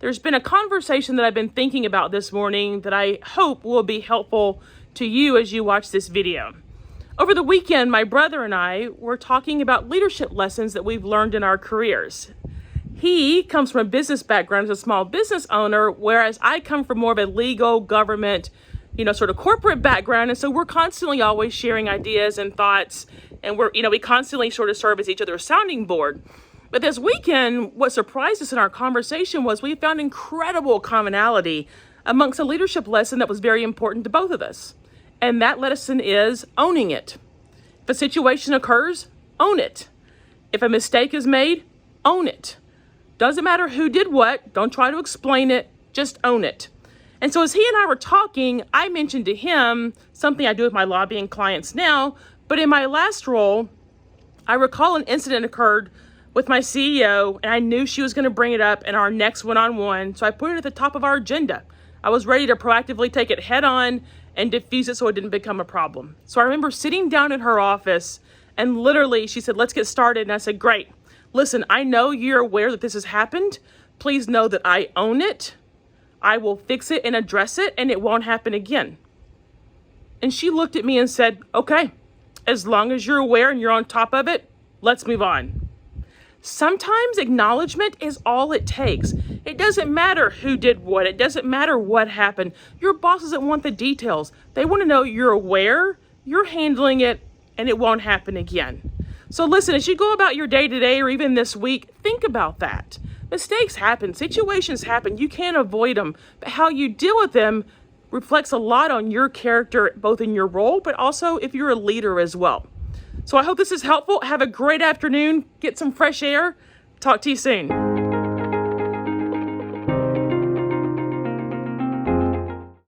there's been a conversation that I've been thinking about this morning that I hope will be helpful to you as you watch this video. Over the weekend, my brother and I were talking about leadership lessons that we've learned in our careers. He comes from a business background as a small business owner, whereas I come from more of a legal, government, sort of corporate background. And so we're constantly always sharing ideas and thoughts, and we constantly sort of serve as each other's sounding board. But this weekend, what surprised us in our conversation was we found incredible commonality amongst a leadership lesson that was very important to both of us. And that lesson is owning it. If a situation occurs, own it. If a mistake is made, own it. Doesn't matter who did what, don't try to explain it, just own it. And so as he and I were talking, I mentioned to him something I do with my lobbying clients now, but in my last role, I recall an incident occurred with my CEO, and I knew she was going to bring it up in our next one-on-one, so I put it at the top of our agenda. I was ready to proactively take it head on and diffuse it so it didn't become a problem. So I remember sitting down in her office, and literally she said, "Let's get started." And I said, "Great. Listen, I know you're aware that this has happened. Please know that I own it. I will fix it and address it, and it won't happen again." And she looked at me and said, "Okay, as long as you're aware and you're on top of it, let's move on." Sometimes acknowledgement is all it takes. It doesn't matter who did what. It doesn't matter what happened. Your boss doesn't want the details. They want to know you're aware, you're handling it, and it won't happen again. So listen, as you go about your day-to-day or even this week, think about that. Mistakes happen, situations happen, you can't avoid them, but how you deal with them reflects a lot on your character, both in your role, but also if you're a leader as well. So I hope this is helpful. Have a great afternoon, get some fresh air. Talk to you soon.